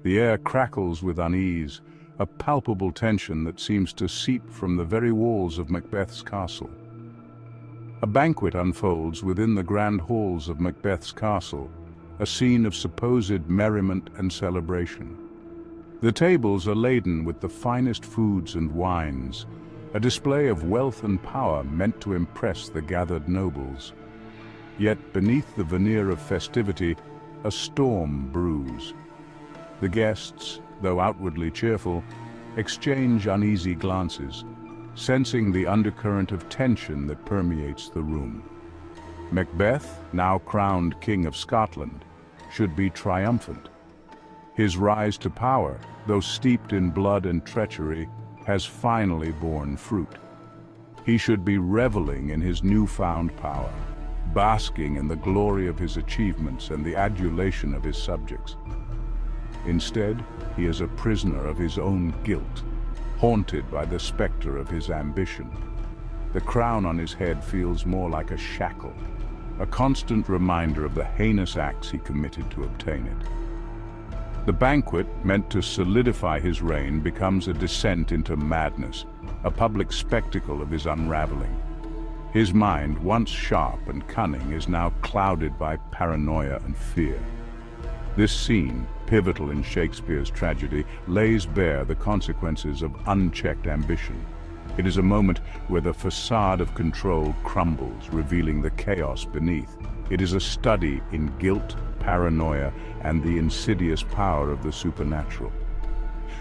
The air crackles with unease, a palpable tension that seems to seep from the very walls of Macbeth's castle. A banquet unfolds within the grand halls of Macbeth's castle, a scene of supposed merriment and celebration. The tables are laden with the finest foods and wines, a display of wealth and power meant to impress the gathered nobles. Yet beneath the veneer of festivity, a storm brews. The guests, though outwardly cheerful, exchange uneasy glances, sensing the undercurrent of tension that permeates the room. Macbeth, now crowned King of Scotland, should be triumphant. His rise to power, though steeped in blood and treachery, has finally borne fruit. He should be reveling in his newfound power, basking in the glory of his achievements and the adulation of his subjects. Instead, he is a prisoner of his own guilt, haunted by the specter of his ambition. The crown on his head feels more like a shackle, a constant reminder of the heinous acts he committed to obtain it. The banquet, meant to solidify his reign, becomes a descent into madness, a public spectacle of his unraveling. His mind, once sharp and cunning, is now clouded by paranoia and fear. This scene, pivotal in Shakespeare's tragedy, lays bare the consequences of unchecked ambition. It is a moment where the facade of control crumbles, revealing the chaos beneath. It is a study in guilt, paranoia, and the insidious power of the supernatural.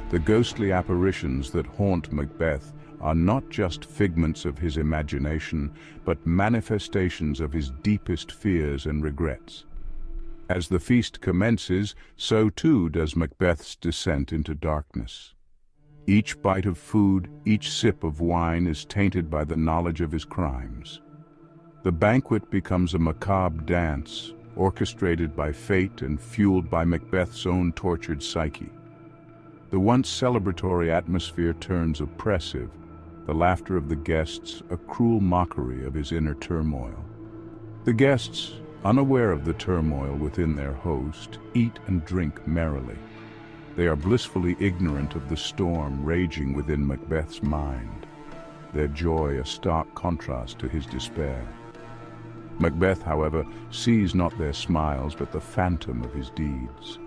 The ghostly apparitions that haunt Macbeth are not just figments of his imagination, but manifestations of his deepest fears and regrets. As the feast commences, so too does Macbeth's descent into darkness. Each bite of food, each sip of wine is tainted by the knowledge of his crimes. The banquet becomes a macabre dance, orchestrated by fate and fueled by Macbeth's own tortured psyche. The once celebratory atmosphere turns oppressive, the laughter of the guests a cruel mockery of his inner turmoil. The guests, unaware of the turmoil within their host, eat and drink merrily. They are blissfully ignorant of the storm raging within Macbeth's mind, their joy a stark contrast to his despair. Macbeth, however, sees not their smiles but the phantom of his deeds.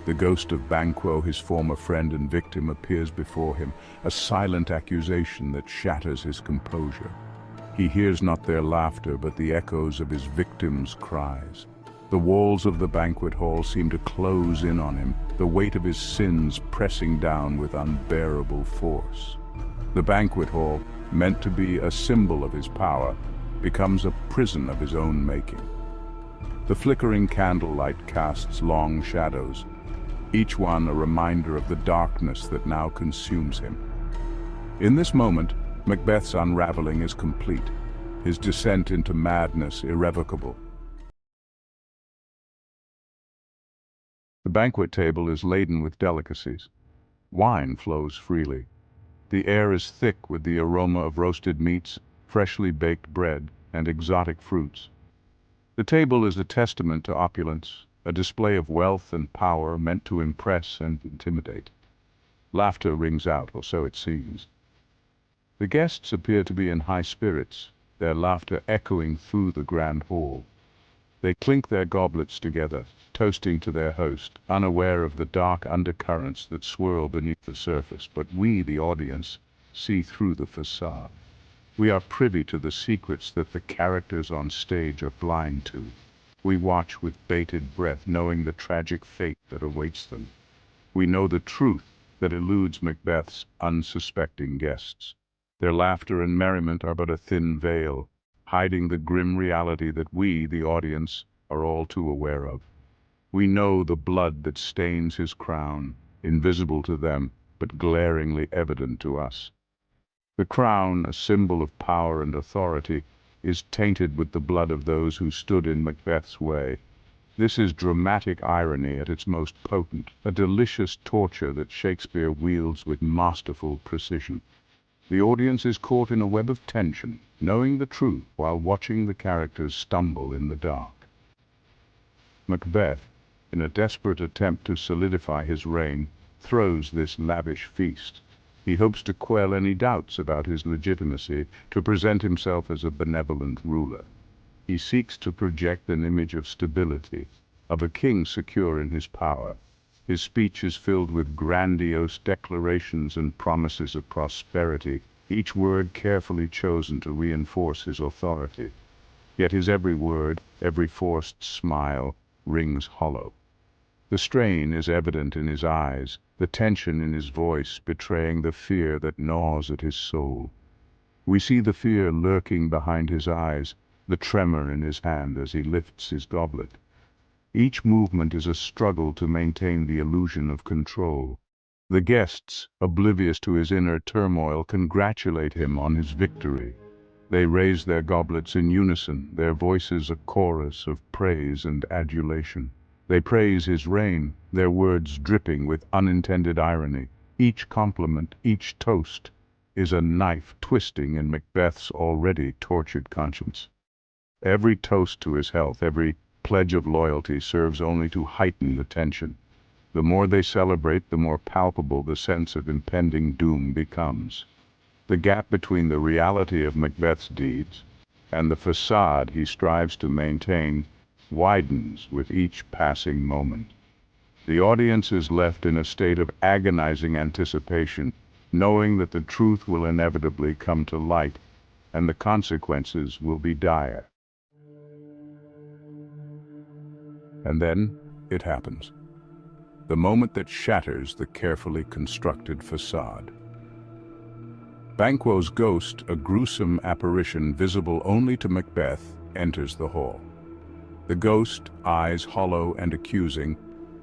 The ghost of Banquo, his former friend and victim, appears before him, a silent accusation that shatters his composure. He hears not their laughter but the echoes of his victims' cries. The walls of the banquet hall seem to close in on him, the weight of his sins pressing down with unbearable force. The banquet hall, meant to be a symbol of his power, becomes a prison of his own making. The flickering candlelight casts long shadows, each one a reminder of the darkness that now consumes him. In this moment, Macbeth's unraveling is complete, his descent into madness irrevocable. The banquet table is laden with delicacies. Wine flows freely. The air is thick with the aroma of roasted meats, freshly baked bread, and exotic fruits. The table is a testament to opulence, a display of wealth and power meant to impress and intimidate. Laughter rings out, or so it seems. The guests appear to be in high spirits, their laughter echoing through the grand hall. They clink their goblets together, toasting to their host, unaware of the dark undercurrents that swirl beneath the surface. But we, the audience, see through the facade. We are privy to the secrets that the characters on stage are blind to. We watch with bated breath, knowing the tragic fate that awaits them. We know the truth that eludes Macbeth's unsuspecting guests. Their laughter and merriment are but a thin veil, hiding the grim reality that we, the audience, are all too aware of. We know the blood that stains his crown, invisible to them, but glaringly evident to us. The crown, a symbol of power and authority, is tainted with the blood of those who stood in Macbeth's way. This is dramatic irony at its most potent, a delicious torture that Shakespeare wields with masterful precision. The audience is caught in a web of tension, knowing the truth while watching the characters stumble in the dark. Macbeth, in a desperate attempt to solidify his reign, throws this lavish feast. He hopes to quell any doubts about his legitimacy, to present himself as a benevolent ruler. He seeks to project an image of stability, of a king secure in his power. His speech is filled with grandiose declarations and promises of prosperity, each word carefully chosen to reinforce his authority. Yet his every word, every forced smile, rings hollow. The strain is evident in his eyes, the tension in his voice betraying the fear that gnaws at his soul. We see the fear lurking behind his eyes, the tremor in his hand as he lifts his goblet. Each movement is a struggle to maintain the illusion of control. The guests, oblivious to his inner turmoil, congratulate him on his victory. They raise their goblets in unison, their voices a chorus of praise and adulation. They praise his reign, their words dripping with unintended irony. Each compliment, each toast, is a knife twisting in Macbeth's already tortured conscience. Every toast to his health, every pledge of loyalty serves only to heighten the tension. The more they celebrate, the more palpable the sense of impending doom becomes. The gap between the reality of Macbeth's deeds and the facade he strives to maintain widens with each passing moment. The audience is left in a state of agonizing anticipation, knowing that the truth will inevitably come to light, and the consequences will be dire. And then it happens. The moment that shatters the carefully constructed facade. Banquo's ghost, a gruesome apparition visible only to Macbeth, enters the hall. The ghost, eyes hollow and accusing,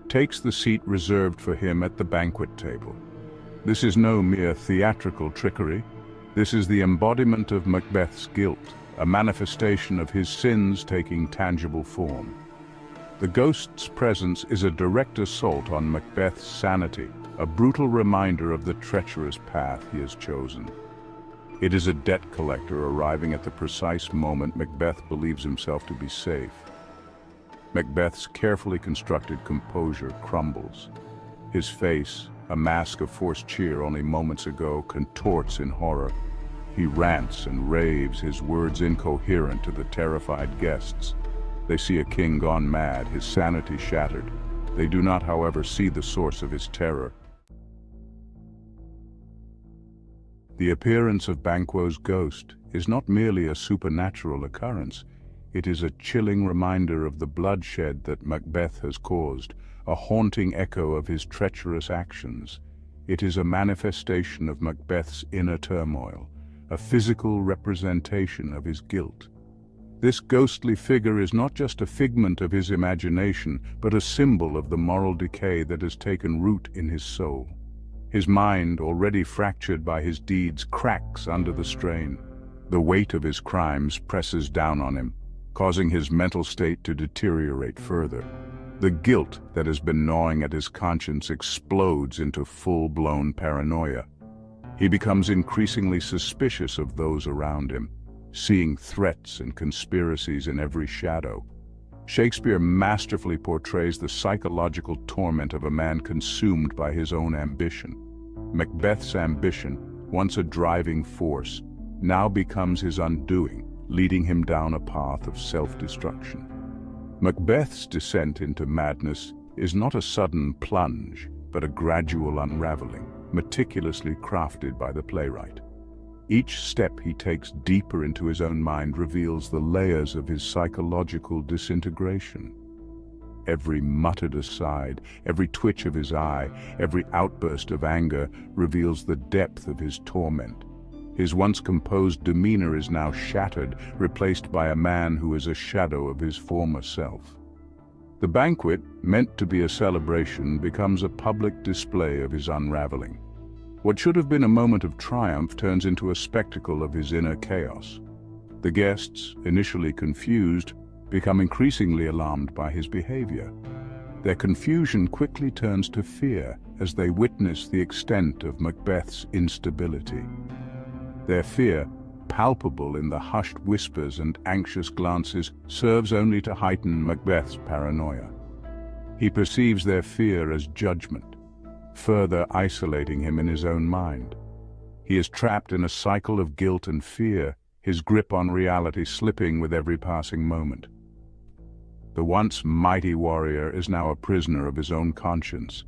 takes the seat reserved for him at the banquet table. This is no mere theatrical trickery. This is the embodiment of Macbeth's guilt, a manifestation of his sins taking tangible form. The ghost's presence is a direct assault on Macbeth's sanity, a brutal reminder of the treacherous path he has chosen. It is a debt collector arriving at the precise moment Macbeth believes himself to be safe. Macbeth's carefully constructed composure crumbles. His face, a mask of forced cheer only moments ago, contorts in horror. He rants and raves, his words incoherent to the terrified guests. They see a king gone mad, his sanity shattered. They do not, however, see the source of his terror. The appearance of Banquo's ghost is not merely a supernatural occurrence. It is a chilling reminder of the bloodshed that Macbeth has caused, a haunting echo of his treacherous actions. It is a manifestation of Macbeth's inner turmoil, a physical representation of his guilt. This ghostly figure is not just a figment of his imagination, but a symbol of the moral decay that has taken root in his soul. His mind, already fractured by his deeds, cracks under the strain. The weight of his crimes presses down on him, causing his mental state to deteriorate further. The guilt that has been gnawing at his conscience explodes into full-blown paranoia. He becomes increasingly suspicious of those around him, seeing threats and conspiracies in every shadow. Shakespeare masterfully portrays the psychological torment of a man consumed by his own ambition. Macbeth's ambition, once a driving force, now becomes his undoing, leading him down a path of self-destruction. Macbeth's descent into madness is not a sudden plunge, but a gradual unraveling, meticulously crafted by the playwright. Each step he takes deeper into his own mind reveals the layers of his psychological disintegration. Every muttered aside, every twitch of his eye, every outburst of anger reveals the depth of his torment. His once composed demeanor is now shattered, replaced by a man who is a shadow of his former self. The banquet, meant to be a celebration, becomes a public display of his unraveling. What should have been a moment of triumph turns into a spectacle of his inner chaos. The guests, initially confused, become increasingly alarmed by his behavior. Their confusion quickly turns to fear as they witness the extent of Macbeth's instability. Their fear, palpable in the hushed whispers and anxious glances, serves only to heighten Macbeth's paranoia. He perceives their fear as judgment, further isolating him in his own mind. He is trapped in a cycle of guilt and fear, his grip on reality slipping with every passing moment. The once mighty warrior is now a prisoner of his own conscience,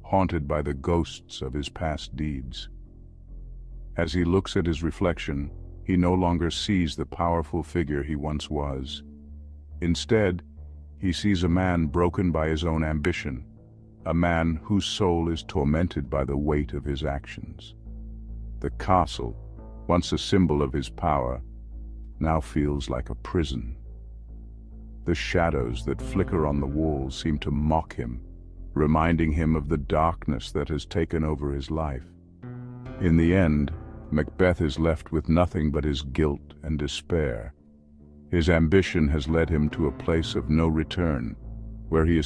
haunted by the ghosts of his past deeds. As he looks at his reflection, he no longer sees the powerful figure he once was. Instead, he sees a man broken by his own ambition, a man whose soul is tormented by the weight of his actions. The castle, once a symbol of his power, now feels like a prison. The shadows that flicker on the walls seem to mock him, reminding him of the darkness that has taken over his life. In the end, Macbeth is left with nothing but his guilt and despair. His ambition has led him to a place of no return, where he is